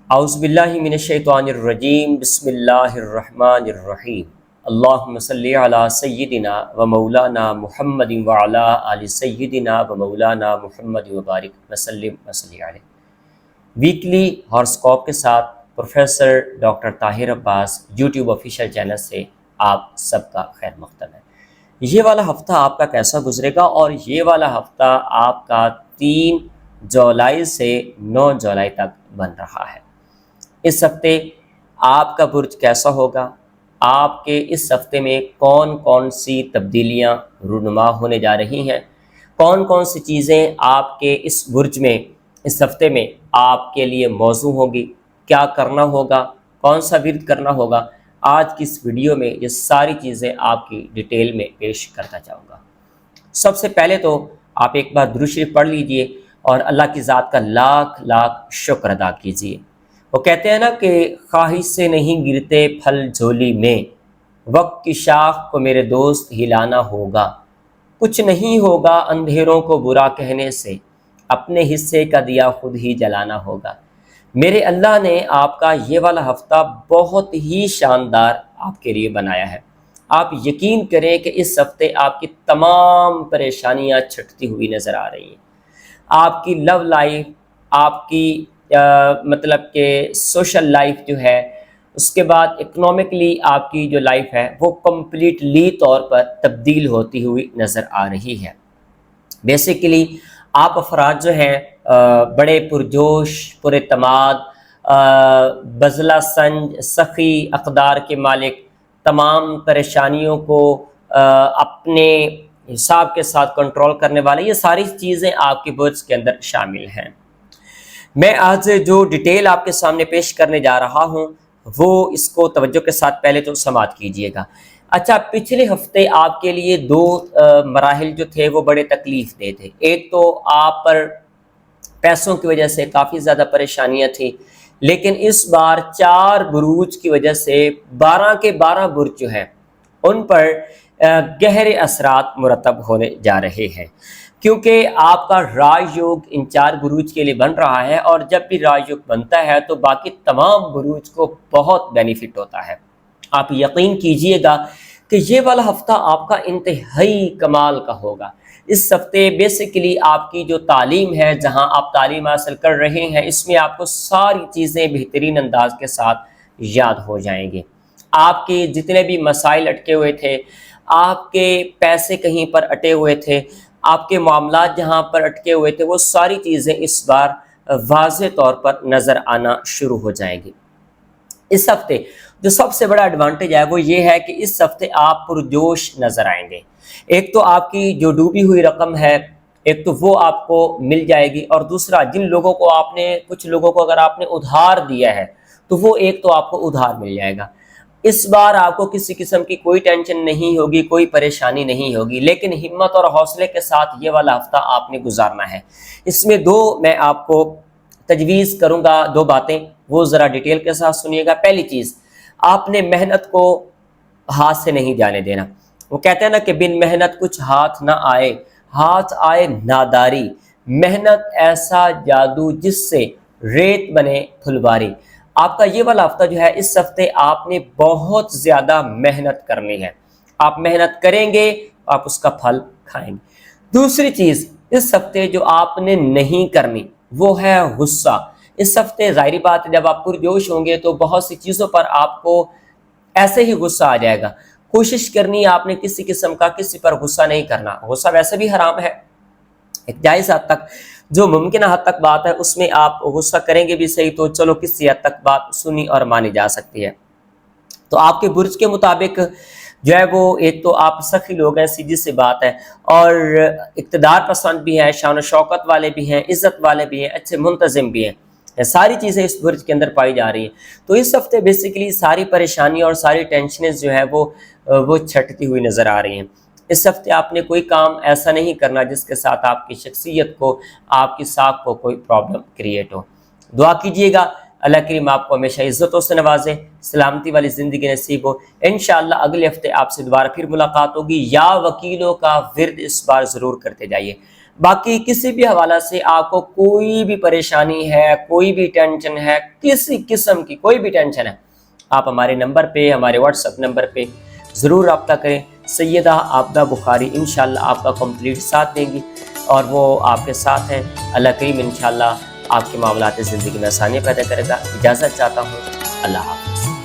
اعوذ باللہ من الشیطان الرجیم بسم اللہ الرحمن الرحیم اللہم صلی علی سیدنا و مولانا محمد وعلی آل سیدنا و مولانا محمد وبارک وسلم وصلی علیہ۔ ویکلی ہاراسکوپ کے ساتھ پروفیسر ڈاکٹر طاہر عباس یوٹیوب آفیشیل چینل سے آپ سب کا خیر مقدم ہے۔ یہ والا ہفتہ آپ کا کیسا گزرے گا؟ اور یہ والا ہفتہ آپ کا 3 جولائی سے 9 جولائی تک بن رہا ہے۔ اس ہفتے آپ کا برج کیسا ہوگا؟ آپ کے اس ہفتے میں کون کون سی تبدیلیاں رونما ہونے جا رہی ہیں؟ کون کون سی چیزیں آپ کے اس برج میں اس ہفتے میں آپ کے لیے موزوں ہوگی؟ کیا کرنا ہوگا؟ کون سا ورد کرنا ہوگا؟ آج کی اس ویڈیو میں یہ ساری چیزیں آپ کی ڈیٹیل میں پیش کرتا جاؤں گا۔ سب سے پہلے تو آپ ایک بار درود شریف پڑھ لیجئے اور اللہ کی ذات کا لاکھ لاکھ شکر ادا کیجئے۔ وہ کہتے ہیں نا کہ خواہش سے نہیں گرتے پھل جھولی میں، وقت کی شاخ کو میرے دوست ہلانا ہوگا، کچھ نہیں ہوگا اندھیروں کو برا کہنے سے، اپنے حصے کا دیا خود ہی جلانا ہوگا۔ میرے اللہ نے آپ کا یہ والا ہفتہ بہت ہی شاندار آپ کے لیے بنایا ہے۔ آپ یقین کریں کہ اس ہفتے آپ کی تمام پریشانیاں چھٹتی ہوئی نظر آ رہی ہیں۔ آپ کی لو لائف، آپ کی مطلب کہ سوشل لائف جو ہے، اس کے بعد اکنامکلی آپ کی جو لائف ہے وہ کمپلیٹلی طور پر تبدیل ہوتی ہوئی نظر آ رہی ہے۔ بیسیکلی آپ افراد جو ہیں بڑے پرجوش، پر اعتماد، بذلہ سنج، سخی اقدار کے مالک، تمام پریشانیوں کو اپنے حساب کے ساتھ کنٹرول کرنے والے، یہ ساری چیزیں آپ کے برج کے اندر شامل ہیں۔ میں آج جو ڈیٹیل آپ کے سامنے پیش کرنے جا رہا ہوں وہ اس کو توجہ کے ساتھ پہلے تو سماعت کیجئے گا۔ اچھا، پچھلے ہفتے آپ کے لیے 2 مراحل جو تھے وہ بڑے تکلیف دہ تھے۔ ایک تو آپ پر پیسوں کی وجہ سے کافی زیادہ پریشانیاں تھیں، لیکن اس بار 4 بروج کی وجہ سے 12 کے 12 برج جو ہیں ان پر گہرے اثرات مرتب ہونے جا رہے ہیں، کیونکہ آپ کا راج یوگ ان 4 بروج کے لیے بن رہا ہے، اور جب بھی راج یوگ بنتا ہے تو باقی تمام بروج کو بہت بینیفٹ ہوتا ہے۔ آپ یقین کیجئے گا کہ یہ والا ہفتہ آپ کا انتہائی کمال کا ہوگا۔ اس ہفتے بیسیکلی آپ کی جو تعلیم ہے، جہاں آپ تعلیم حاصل کر رہے ہیں، اس میں آپ کو ساری چیزیں بہترین انداز کے ساتھ یاد ہو جائیں گے۔ آپ کے جتنے بھی مسائل اٹکے ہوئے تھے، آپ کے پیسے کہیں پر اٹے ہوئے تھے، آپ کے معاملات جہاں پر اٹکے ہوئے تھے، وہ ساری چیزیں اس بار واضح طور پر نظر آنا شروع ہو جائیں گی۔ اس ہفتے جو سب سے بڑا ایڈوانٹیج ہے وہ یہ ہے کہ اس ہفتے آپ پرجوش نظر آئیں گے۔ ایک تو آپ کی جو ڈوبی ہوئی رقم ہے، ایک تو وہ آپ کو مل جائے گی، اور دوسرا جن لوگوں کو کچھ لوگوں کو اگر آپ نے ادھار دیا ہے تو وہ ایک تو آپ کو ادھار مل جائے گا۔ اس بار آپ کو کسی قسم کی کوئی ٹینشن نہیں ہوگی، کوئی پریشانی نہیں ہوگی، لیکن ہمت اور حوصلے کے ساتھ یہ والا ہفتہ آپ نے گزارنا ہے۔ اس میں 2 میں آپ کو تجویز کروں گا، 2 باتیں، وہ ذرا ڈیٹیل کے ساتھ سنیے گا۔ پہلی چیز، آپ نے محنت کو ہاتھ سے نہیں جانے دینا۔ وہ کہتے ہیں نا کہ بن محنت کچھ ہاتھ نہ آئے، ہاتھ آئے ناداری۔ محنت ایسا جادو جس سے ریت بنے پھلواری۔ آپ کا یہ والا ہفتہ جو ہے، اس ہفتے آپ نے بہت زیادہ محنت کرنی ہے۔ آپ محنت کریں گے، آپ اس کا پھل کھائیں گے۔ دوسری چیز، اس ہفتے جو آپ نے نہیں کرنی وہ ہے غصہ۔ اس ہفتے ظاہری بات ہے جب آپ پرجوش ہوں گے تو بہت سی چیزوں پر آپ کو ایسے ہی غصہ آ جائے گا۔ کوشش کرنی ہے آپ نے کسی قسم کا کسی پر غصہ نہیں کرنا۔ غصہ ویسے بھی حرام ہے، ایک جائز حد تک، جو ممکنہ حد تک بات ہے اس میں آپ غصہ کریں گے بھی صحیح تو چلو کسی حد تک بات سنی اور مانی جا سکتی ہے۔ تو آپ کے برج کے مطابق جو ہے وہ ایک تو آپ سخی لوگ ہیں، سیدھی سی بات ہے، اور اقتدار پسند بھی ہیں، شان و شوکت والے بھی ہیں، عزت والے بھی ہیں، اچھے منتظم بھی ہیں۔ یہ ساری چیزیں اس برج کے اندر پائی جا رہی ہیں۔ تو اس ہفتے بیسیکلی ساری پریشانی اور ساری ٹینشنز جو ہیں وہ چھٹتی ہوئی نظر آ رہی ہیں۔ اس ہفتے آپ نے کوئی کام ایسا نہیں کرنا جس کے ساتھ آپ کی شخصیت کو، آپ کی ساکھ کو کوئی پرابلم کریٹ ہو۔ دعا کیجئے گا اللہ کریم آپ کو ہمیشہ عزتوں سے نوازے، سلامتی والی زندگی نصیب ہو۔ انشاءاللہ اگلے ہفتے آپ سے دوبارہ پھر ملاقات ہوگی۔ یا وکیلوں کا ورد اس بار ضرور کرتے جائیے۔ باقی کسی بھی حوالہ سے آپ کو کوئی بھی پریشانی ہے، کوئی بھی ٹینشن ہے، کسی قسم کی کوئی بھی ٹینشن ہے، آپ ہمارے نمبر پہ، ہمارے واٹس ایپ نمبر پہ ضرور رابطہ کریں۔ سیدہ عابدہ بخاری انشاءاللہ آپ کا کمپلیٹ ساتھ دیں گی اور وہ آپ کے ساتھ ہیں۔ اللہ کریم انشاءاللہ آپ کے معاملات زندگی میں آسانی پیدا کرے گا۔ اجازت چاہتا ہوں، اللہ حافظ۔